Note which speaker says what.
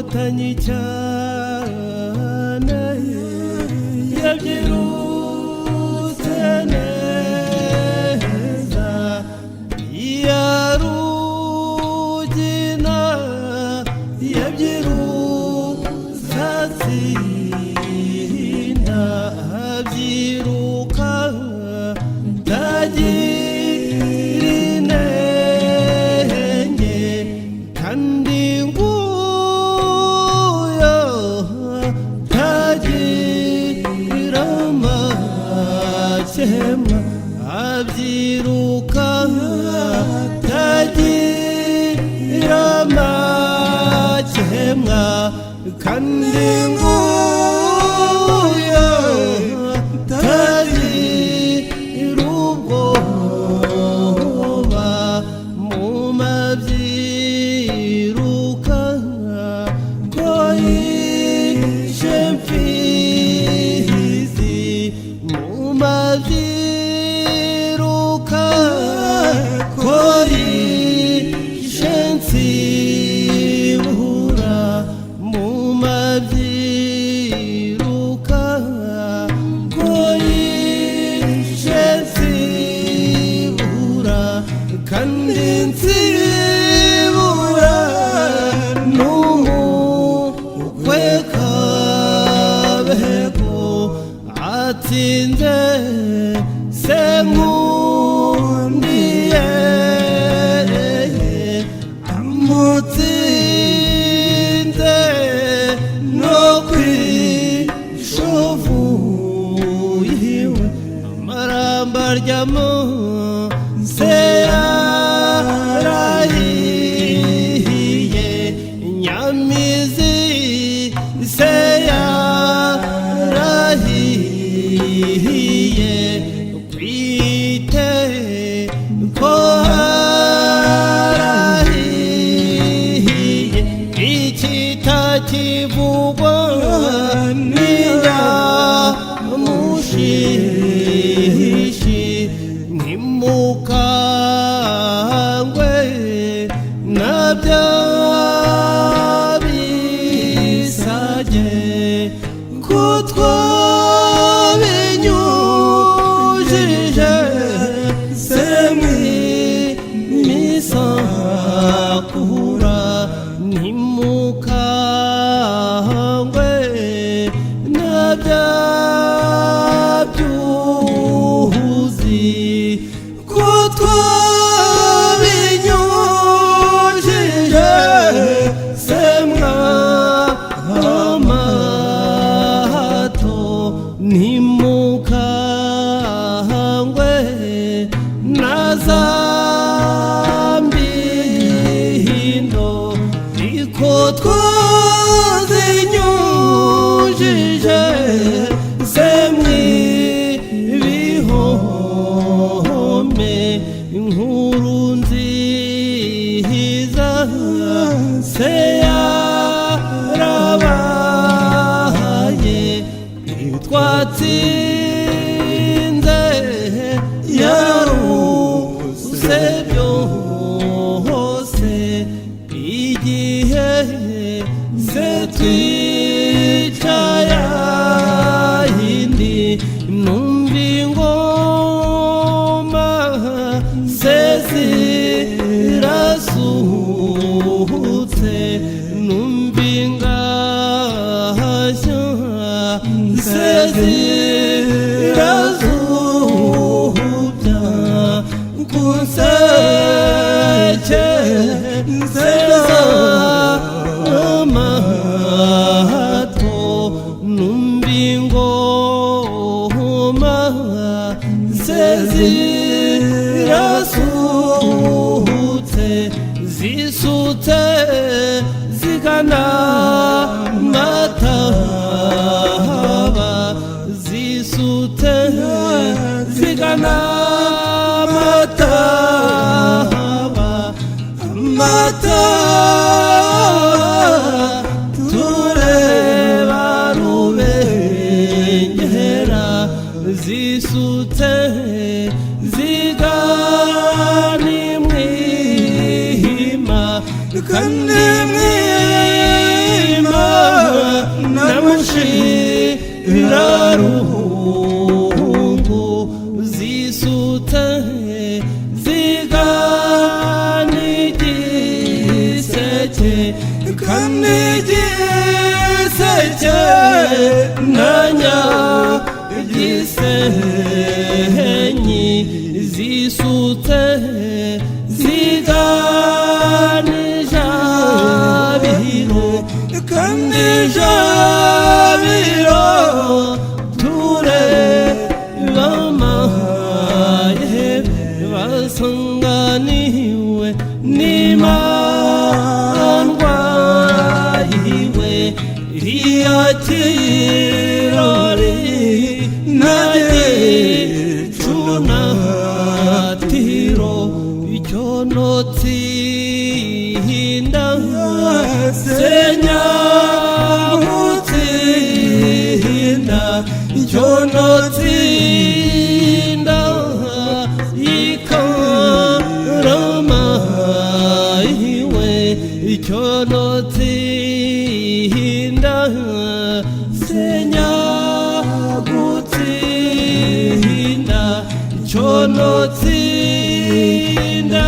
Speaker 1: inkotanyi cyane yabyirutse neza ya Rugina yabyirutse atsinda abyiruka tagira inenge kandi nguyo tagira amakemwa abyiruka tagira amakemwa kandi nguyo tagira ubwoba mu mabyiruka ko yishe mfizi mu mabyiruka ko yishe nsibura mu mabyiruka ko yishe nsibura kandi nsibura n'umukwe Kabego atsinze Senkundiye amutsinze no kwishovu yiwe amaramba aryamo se yarahiye Nyamizi se yarahiye kwite ko harahiye ikitakivugwa n'inyamushishi ntimukangwe na bya bisage ko twabinyujije se mwisakura ntimukangwe na bya byuzi ko twabinyujije se mwamato ntimukangwe na za mbindo niko twazinyujije se mw'ibihome inkuru nziza se yarabaye twatsinze yaruse byose igihe se twicaye ahindi numva ingoma se zirasuhutse numva ingashya se zirazubya kunseke nzeza amato numva ingoma se zirasuhutse zisutse zigana Mataba zisutse zigana Mataba tureba Rubengera zisutse zigana imwima kandi kanigise nanya gisenyi zisutse ziganija bihiro kandi jabiro ture bamaye basanganiwe n'Imana yiwe riyakirori naye cunatiro icyonotsinda senyamutsinda icyonotsinda ikarama iwe icyonotsinda senyagutsinda icyonotsinda